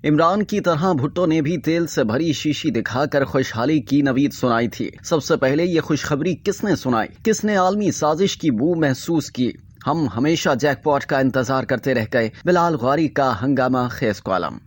इमरान की तरह भुट्टो ने भी तेल से भरी शीशी दिखाकर खुशहाली की नवीद सुनाई थी। सबसे पहले ये खुशखबरी किसने सुनाई, किसने आलमी साजिश की बू महसूस की? हम हमेशा जैकपॉट का इंतजार करते रह गए। बिलाल गौरी का हंगामा खेज कॉलम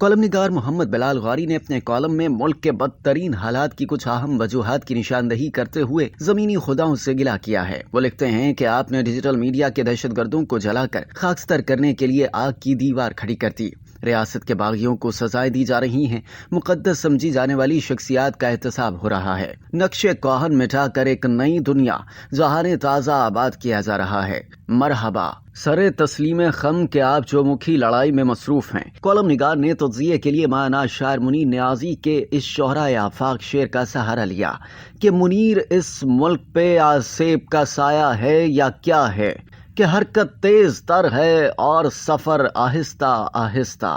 निगार मोहम्मद बिलाल गौरी ने अपने कॉलम में मुल्क के बदतरीन हालात की कुछ अहम वजूहात की निशानदही करते हुए जमीनी खुदाओं से गिला किया है। वो लिखते हैं कि आपने डिजिटल मीडिया के दहशतगर्दों को जलाकर खाकस्तर करने के लिए आग की दीवार खड़ी कर दी। रियासत के बागियों को सजाएं दी जा रही हैं। मुकद्दस समझी जाने वाली शख्सियात का एहतसाब हो रहा है। नक्शे कोहन मिटाकर एक नई दुनिया जहाने ताज़ा आबाद किया जा रहा है। मरहबा सरे तस्लीम खम के आप जो मुखी लड़ाई में मसरूफ हैं। कॉलम निगार ने तज्जिये के लिए माना शायर मुनीर न्याजी के इस शोहरा आफाक शेर का सहारा लिया कि मुनीर इस मुल्क पे आसेब का साया है या क्या है, कि हरकत तेज तर है और सफर आहिस्ता आहिस्ता।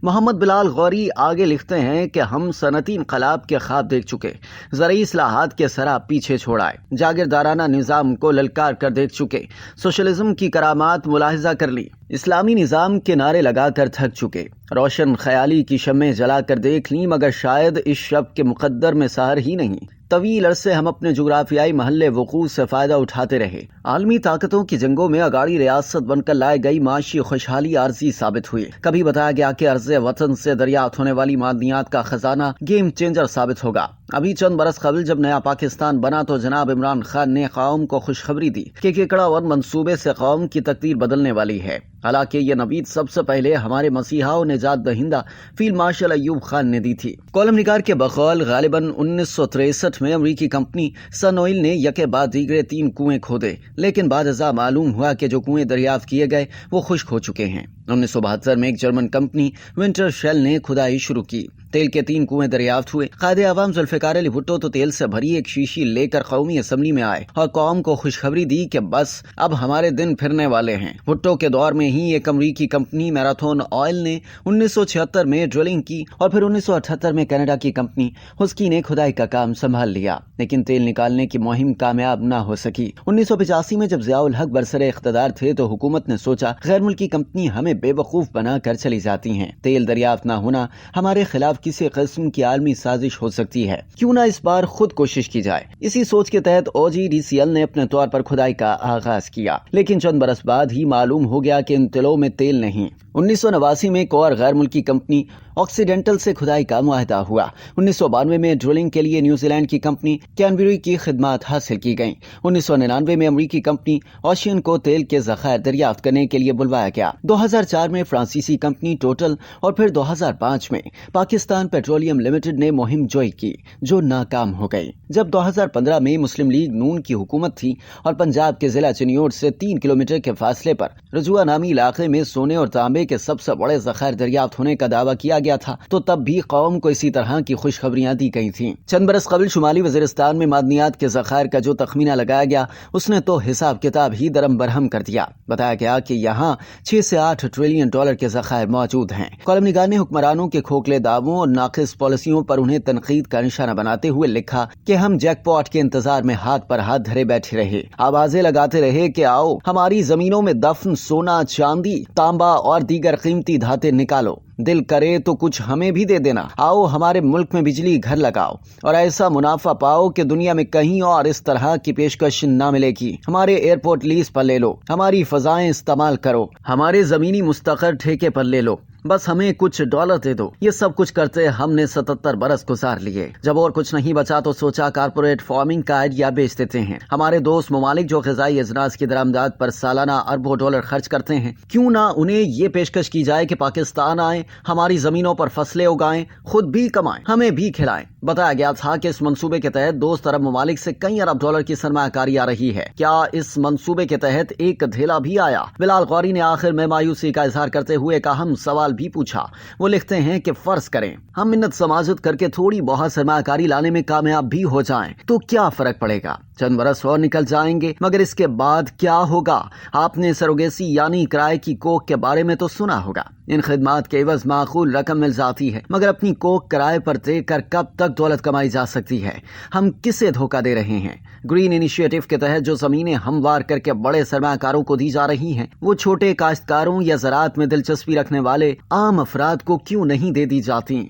मोहम्मद बिलाल गौरी आगे लिखते हैं कि हम सनती इनकलाब के ख्वाब देख चुके, ज़रूरी इस्लाहात के सराब पीछे छोड़ाए, जागीरदाराना निज़ाम को ललकार कर देख चुके, सोशलिज्म की करामात मुलाहिजा कर ली, इस्लामी निज़ाम के नारे लगाकर थक चुके, रोशन ख्याली की शम्में जलाकर देख ली, मगर शायद इस शब के मुकद्दर में सहर ही नहीं। तवील अरसे हम अपने जुग्राफियाई महल्ले वकूफ़ से फ़ायदा उठाते रहे। आलमी ताकतों की जंगों में अगाड़ी रियासत बनकर लाई गई माशी खुशहाली आर्जी साबित हुई। कभी बताया गया कि अर्ज़े वतन से दरियाफ्त होने वाली मादनियात का खजाना गेम चेंजर साबित होगा। अभी चंद बरस कबल जब नया पाकिस्तान बना तो जनाब इमरान खान ने कौम को खुशखबरी दी कि केकड़ा वन मंसूबे से कौम की तकदीर बदलने वाली है। हालांकि ये नवीद सबसे पहले हमारे मसीहा और निजात दहिंदा फील्ड मार्शल अयूब खान ने दी थी। कॉलम निगार के बकौल गालिबन 1963 में अमरीकी कंपनी सन ऑयल ने यके बाद दीगरे 3 कुएं खोदे, लेकिन बाद अज़ा मालूम हुआ कि जो कुएं दरियाफ्त किए गए वो खुश्क हो चुके हैं। 1972 में एक जर्मन कंपनी विंटर शेल ने खुदाई शुरू की। तेल के 3 कुएं दरियाफ्त हुए। कायदे आवाम जुल्फ़िकार अली भुट्टो तो तेल से भरी एक शीशी लेकर कौमी असम्बली में आए और कौम को खुशखबरी दी कि बस अब हमारे दिन फिरने वाले हैं। भुट्टो के दौर में ही एक अमरीकी कंपनी मैराथन ऑयल ने 1976 में ड्रिलिंग की और फिर 1978 में कनाडा की कंपनी हुस्की ने खुदाई का काम संभाल लिया, लेकिन तेल निकालने की मुहिम कामयाब न हो सकी। 1985 में जब ज़ियाउल हक बरसरे इख्तिदार थे तो हुकूमत ने सोचा गैर मुल्की कंपनी हमें बेवकूफ बनाकर चली जाती हैं। तेल दरियाफ्त न होना हमारे खिलाफ किसी किस्म की आलमी साजिश हो सकती है, क्यों ना इस बार खुद कोशिश की जाए। इसी सोच के तहत OGDCL ने अपने तौर पर खुदाई का आगाज किया, लेकिन चंद बरस बाद ही मालूम हो गया कि इन तिलों में तेल नहीं। 1989 में एक और गैर मुल्की कंपनी ऑक्सीडेंटल से खुदाई का मुआहदा हुआ। 1992 में ड्रिलिंग के लिए न्यूजीलैंड की कंपनी कैनबेरी की खिदमात हासिल की गईं। 1999 में अमरीकी कंपनी ओशियन को तेल के ज़खायर दरियाफ्त करने के लिए बुलवाया गया। 2004 में फ्रांसीसी कंपनी टोटल और फिर 2005 में पाकिस्तान पेट्रोलियम लिमिटेड ने मुहिम जोई की, जो नाकाम हो गई। जब 2015 में मुस्लिम लीग नून की हुकूमत थी और पंजाब के जिला चिन्योट से 3 किलोमीटर के फासले पर रजुआ नामी इलाके में सोने और तांबे के सबसे बड़े ज़खायर दरियाफ्त होने का दावा किया गया था, तो तब भी कौम को इसी तरह की खुशखबरियां दी गई थीं। चंद बरस कबल शुमाली वज़ीरिस्तान में मादनियात के ज़खायर का जो तखमीना लगाया गया उसने तो हिसाब किताब ही दरम बरहम कर दिया। बताया गया कि यहाँ 6 से 8 ट्रिलियन डॉलर के ज़खायर मौजूद हैं। कॉलम निगार ने हुक्मरानों के खोखले दावों और नाकिस पॉलिसियों पर उन्हें तनकीद का निशाना बनाते हुए लिखा कि हम जैकपॉट के इंतजार में हाथ पर हाथ धरे बैठे रहे, आवाजें लगाते रहे कि आओ हमारी जमीनों में दफन सोना, चांदी, तांबा और दीगर कीमती धातें निकालो, दिल करे तो कुछ हमें भी दे देना, आओ हमारे मुल्क में बिजली घर लगाओ और ऐसा मुनाफा पाओ कि दुनिया में कहीं और इस तरह की पेशकश ना मिलेगी। हमारे एयरपोर्ट लीज पर ले लो, हमारी फजाएं इस्तेमाल करो, हमारे जमीनी मुस्तकर ठेके पर ले लो, बस हमें कुछ डॉलर दे दो। ये सब कुछ करते हमने 77 बरस गुजार लिए। जब और कुछ नहीं बचा तो सोचा कारपोरेट फार्मिंग का आइडिया बेच देते हैं। हमारे दोस्त ममालिक जो ग़िज़ाई अजनास की दरामदाद पर सालाना अरबों डॉलर खर्च करते हैं, क्यों ना उन्हें ये पेशकश की जाए कि पाकिस्तान आए, हमारी जमीनों पर फसलें उगाएं, खुद भी कमाएं, हमें भी खिलाएं। बताया गया था कि इस मंसूबे के तहत दोस्त अरब ममालिक से कई अरब डॉलर की सरमायाकारी आ रही है। क्या इस मंसूबे के तहत एक धेला भी आया? बिलाल गौरी ने आखिर में मायूसी का इजहार करते हुए एक अहम सवाल भी पूछा। वो लिखते हैं कि फर्ज करें हम मिन्नत समाजत करके थोड़ी बहुत सरमायाकारी लाने में कामयाब भी हो जाएं, तो क्या फर्क पड़ेगा? चंद बरस और निकल जाएंगे, मगर इसके बाद क्या होगा? आपने सरोगेसी यानी किराए की कोख के बारे में तो सुना होगा। इन खिदमात के एवज माकूल रकम मिल जाती है, मगर अपनी कोख किराए पर देकर कब तक दौलत कमाई जा सकती है? हम किसे धोखा दे रहे हैं? ग्रीन इनिशिएटिव के तहत जो जमीनें हमवार करके बड़े सरमायाकारों को दी जा रही हैं, वो छोटे काश्तकारों या ज़राअत में दिलचस्पी रखने वाले عام افراد کو کیوں نہیں دے دی جاتی؟